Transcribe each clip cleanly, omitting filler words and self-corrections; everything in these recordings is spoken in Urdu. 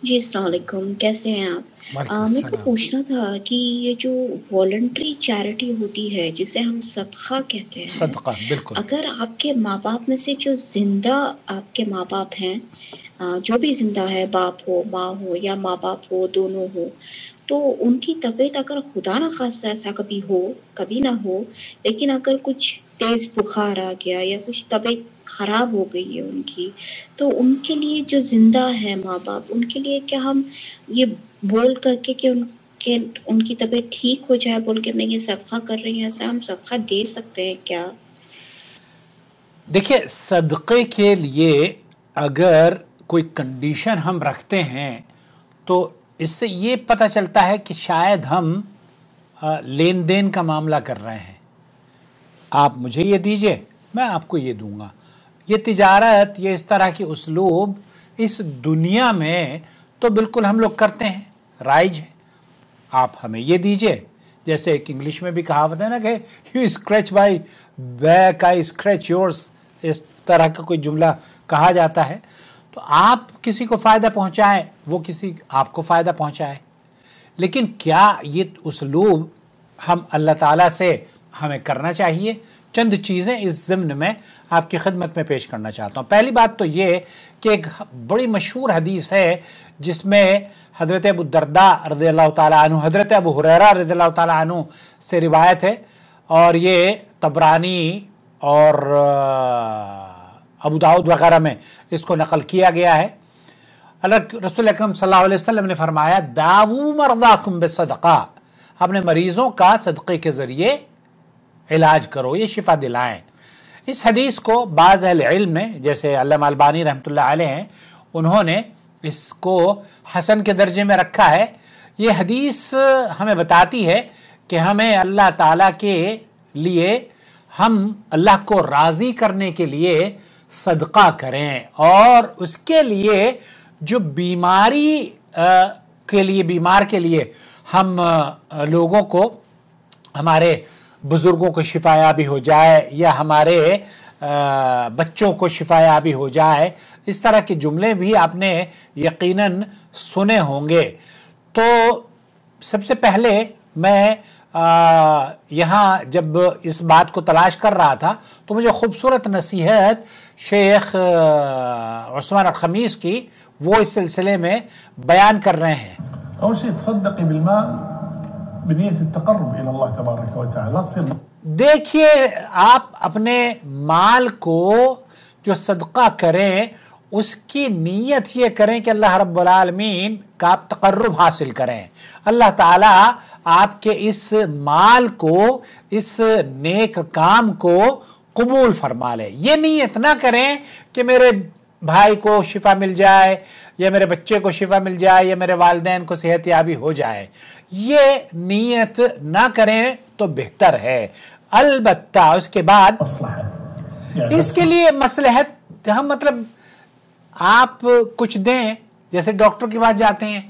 جی السلام علیکم، کیسے ہیں آپ؟ وعلیکم میرے کو السلام۔ پوچھنا تھا کہ یہ جو والنٹری چیریٹی ہوتی ہے جسے ہم صدقہ کہتے ہیں، صدقہ بالکل۔ اگر آپ کے ماں باپ میں سے جو زندہ آپ کے ماں باپ ہیں، جو بھی زندہ ہے، باپ ہو ماں ہو یا ماں باپ ہو دونوں ہو، تو ان کی طبیعت اگر خدا نہ خواستہ ایسا کبھی ہو، کبھی نہ ہو، لیکن اگر کچھ تیز بخار آ گیا یا کچھ طبیعت خراب ہو گئی ہے ان کی، تو ان کے لیے جو زندہ ہے ماں باپ، ان کے لیے کیا ہم یہ بول کر کے کہ ان کی طبیعت ٹھیک ہو جائے بول کے میں یہ صدقہ کر رہی ہوں، ایسا ہم صدقہ دے سکتے ہیں کیا؟ دیکھیے، صدقے کے لیے اگر کوئی کنڈیشن ہم رکھتے ہیں تو اس سے یہ پتہ چلتا ہے کہ شاید ہم لین دین کا معاملہ کر رہے ہیں۔ آپ مجھے یہ دیجئے، میں آپ کو یہ دوں گا۔ یہ تجارت، یہ اس طرح کی اسلوب اس دنیا میں تو بالکل ہم لوگ کرتے ہیں، رائج ہے۔ آپ ہمیں یہ دیجئے، جیسے ایک انگلش میں بھی کہاوت ہے نا کہ you scratch by back I scratch yours, اس طرح کا کوئی جملہ کہا جاتا ہے۔ تو آپ کسی کو فائدہ پہنچائیں، وہ کسی آپ کو فائدہ پہنچائے، لیکن کیا یہ اسلوب ہم اللہ تعالیٰ سے ہمیں کرنا چاہیے؟ چند چیزیں اس ضمن میں آپ کی خدمت میں پیش کرنا چاہتا ہوں۔ پہلی بات تو یہ کہ ایک بڑی مشہور حدیث ہے جس میں حضرت ابو الدرداء رضی اللہ تعالیٰ عنہ، حضرت ابو ہریرہ رضی اللہ تعالیٰ عنہ سے روایت ہے، اور یہ طبرانی اور ابو داؤد وغیرہ میں اس کو نقل کیا گیا ہے۔ اللہ رسول اکرم صلی اللہ علیہ وسلم نے فرمایا، داؤ مرضاکم بالصدقہ، اپنے مریضوں کا صدقے کے ذریعے علاج کرو، یہ شفا دلائیں۔ اس حدیث کو بعض اہل علم نے، جیسے علامہ البانی رحمۃ اللہ علیہ ہیں، انہوں نے اس کو حسن کے درجے میں رکھا ہے۔ یہ حدیث ہمیں بتاتی ہے کہ ہمیں اللہ تعالیٰ کے لیے، ہم اللہ کو راضی کرنے کے لیے صدقہ کریں، اور اس کے لیے جو بیماری کے لیے، بیمار کے لیے ہم لوگوں کو، ہمارے بزرگوں کو شفا یابی ہو جائے یا ہمارے بچوں کو شفا یابی ہو جائے، اس طرح کے جملے بھی آپ نے یقیناً سنے ہوں گے۔ تو سب سے پہلے میں یہاں جب اس بات کو تلاش کر رہا تھا تو مجھے خوبصورت نصیحت شیخ عثمان الخمیس کی وہ اس سلسلے میں بیان کر رہے ہیں۔ أول شيء تصدقي بالمال بنية التقرب إلى الله تبارك وتعالى، لا تصير دیکھیے، آپ اپنے مال کو جو صدقہ کریں اس کی نیت یہ کریں کہ اللہ رب العالمین کا آپ تقرب حاصل کریں، اللہ تعالیٰ آپ کے اس مال کو، اس نیک کام کو قبول فرما لے۔ یہ نیت نہ کریں کہ میرے بھائی کو شفا مل جائے یا میرے بچے کو شفا مل جائے یا میرے والدین کو صحت یابی ہو جائے، یہ نیت نہ کریں تو بہتر ہے۔ البتہ اس کے بعد مصلحة، اس کے لیے مصلحت، ہم مطلب آپ کچھ دیں، جیسے ڈاکٹر کے پاس جاتے ہیں،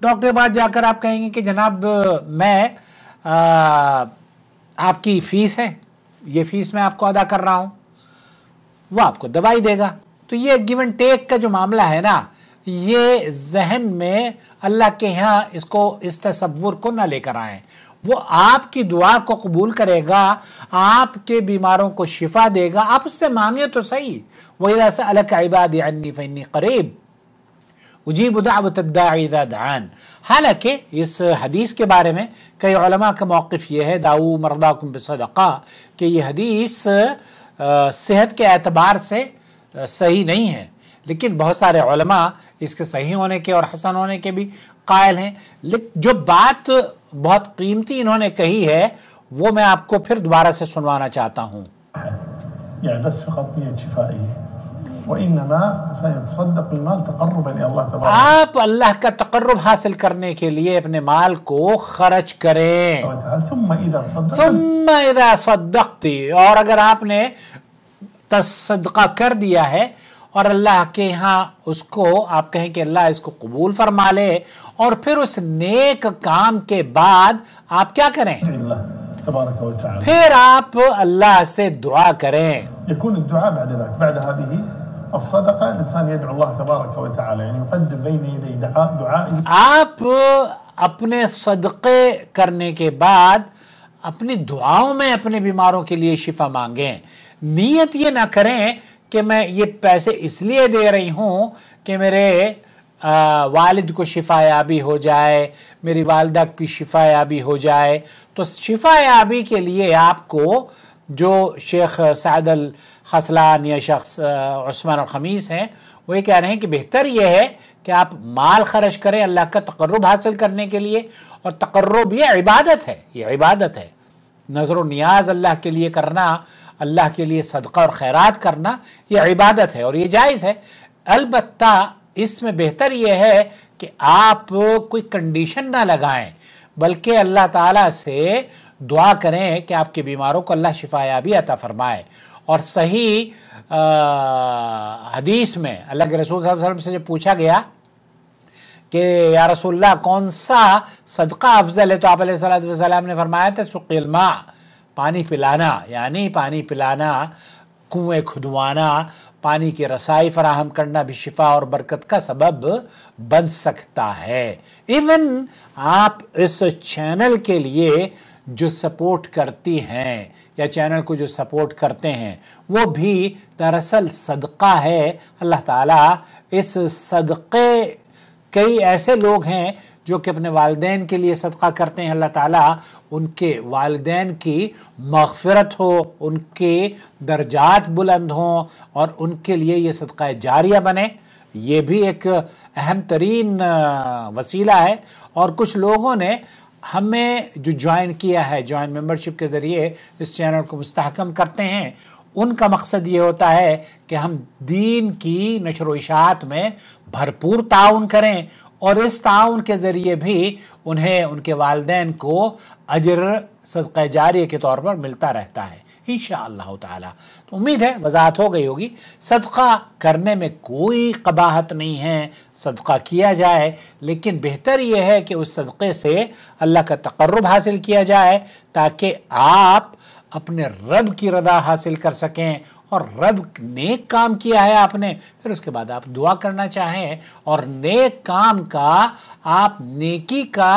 ڈاکٹر کے پاس جا کر آپ کہیں گے کہ جناب میں آپ کی فیس ہے، یہ فیس میں آپ کو ادا کر رہا ہوں، وہ آپ کو دوائی دے گا۔ تو یہ گیو اینڈ ٹیک کا جو معاملہ ہے نا، یہ ذہن میں اللہ کے ہاں اس کو، اس تصور کو نہ لے کر آئیں۔ وہ آپ کی دعا کو قبول کرے گا، آپ کے بیماروں کو شفا دے گا، آپ اس سے مانگے تو صحیح۔ وَإِذَا سَأَلَكَ عِبَادِي عَنِّي فَإِنِّي قَرِيبٌ اجیب دعوت الداعی اذا دعان۔ حالانکہ اس حدیث کے بارے میں کئی علماء کا موقف یہ ہے، دعوا مرضاکم بالصدقہ، کہ یہ حدیث صحت کے اعتبار سے صحیح نہیں ہے، لیکن بہت سارے علماء اس کے صحیح ہونے کے اور حسن ہونے کے بھی قائل ہیں۔ جو بات بہت قیمتی انہوں نے کہی ہے وہ میں آپ کو پھر دوبارہ سے سنوانا چاہتا ہوں۔ يعني بس فقط نية شفائية، وإنما سيتصدق بالمال تقربا إلى الله تبارك آپ اللہ کا تقرب حاصل کرنے کے لیے اپنے مال کو خرچ کریں۔ وتعالى، ثم إذا تصدقت ثم اذا صدقتی، اور اگر آپ نے تصدقہ کر دیا ہے اور اللہ کے ہاں اس کو آپ کہیں کہ اللہ اس کو قبول فرما لے، اور پھر اس نیک کام کے بعد آپ کیا کریں؟ الله تبارك وتعالى، پھر آپ اللہ سے دعا کریں۔ يكون الدعاء بعد ذلك، بعد هذه الصدقة الإنسان يدعو الله تبارك وتعالى يعني يقدم بين يدي دعاء. آپ اپنے صدقے کرنے کے بعد اپنی دعاؤں میں اپنے بیماروں کے لیے شفا مانگیں. نیت یہ نہ کریں کہ میں یہ پیسے اس لیے دے رہی ہوں کہ میرے والد کو شفا یابی ہو جائے, میری والدہ کی شفا یابی ہو جائے. تو شفا یابی کے لیے آپ کو جو شیخ سعد الخسلان یا شخص عثمان الخمیس ہیں وہ یہ کہہ رہے ہیں کہ بہتر یہ ہے کہ آپ مال خرچ کریں اللہ کا تقرب حاصل کرنے کے لیے. اور تقرب یہ عبادت ہے, یہ عبادت ہے. نظر و نیاز اللہ کے لیے کرنا, اللہ کے لیے صدقہ اور خیرات کرنا یہ عبادت ہے اور یہ جائز ہے. البتہ اس میں بہتر یہ ہے کہ آپ کوئی کنڈیشن نہ لگائیں بلکہ اللہ تعالیٰ سے دعا کریں کہ آپ کے بیماروں کو اللہ شفا یابی عطا فرمائے. اور صحیح حدیث میں اللہ کے رسول صلی اللہ علیہ وسلم سے جب پوچھا گیا کہ یا رسول اللہ کون سا صدقہ افضل ہے تو آپ علیہ السلام نے فرمایا تھا سقی الماء, پانی پلانا, یعنی پانی پلانا, کنویں کھدوانا, پانی کی رسائی فراہم کرنا بھی شفا اور برکت کا سبب بن سکتا ہے. ایون آپ اس چینل کے لیے جو سپورٹ کرتی ہیں یا چینل کو جو سپورٹ کرتے ہیں وہ بھی دراصل صدقہ ہے. اللہ تعالیٰ اس صدقے, کئی ایسے لوگ ہیں جو کہ اپنے والدین کے لیے صدقہ کرتے ہیں, اللہ تعالیٰ ان کے والدین کی مغفرت ہو, ان کے درجات بلند ہوں اور ان کے لیے یہ صدقہ جاریہ بنے. یہ بھی ایک اہم ترین وسیلہ ہے. اور کچھ لوگوں نے ہمیں جو جوائن کیا ہے, جوائن ممبرشپ کے ذریعے اس چینل کو مستحکم کرتے ہیں, ان کا مقصد یہ ہوتا ہے کہ ہم دین کی نشر و اشاعت میں بھرپور تعاون کریں اور اس تعاون کے ذریعے بھی انہیں ان کے والدین کو اجر صدقہ جاریہ کے طور پر ملتا رہتا ہے انشاءاللہ تعالی. تو امید ہے وضاحت ہو گئی ہوگی. صدقہ کرنے میں کوئی قباحت نہیں ہے, صدقہ کیا جائے, لیکن بہتر یہ ہے کہ اس صدقے سے اللہ کا تقرب حاصل کیا جائے تاکہ آپ اپنے رب کی رضا حاصل کر سکیں. اور رب نیک کام کیا ہے آپ نے, پھر اس کے بعد آپ دعا کرنا چاہیں اور نیک کام کا آپ نیکی کا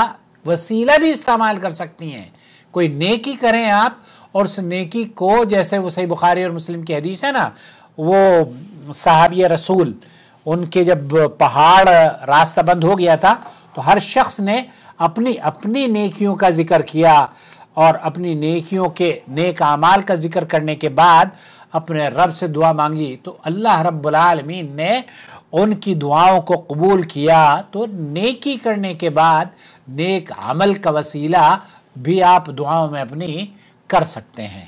وسیلہ بھی استعمال کر سکتی ہیں. کوئی نیکی کریں آپ اور اس نیکی کو, جیسے وہ صحیح بخاری اور مسلم کی حدیث ہے نا, وہ صحابی رسول ان کے جب پہاڑ راستہ بند ہو گیا تھا تو ہر شخص نے اپنی نیکیوں کا ذکر کیا اور اپنی نیکیوں کے نیک اعمال کا ذکر کرنے کے بعد اپنے رب سے دعا مانگی تو اللہ رب العالمین نے ان کی دعاؤں کو قبول کیا. تو نیکی کرنے کے بعد نیک عمل کا وسیلہ بھی آپ دعاؤں میں اپنی کر سکتے ہیں.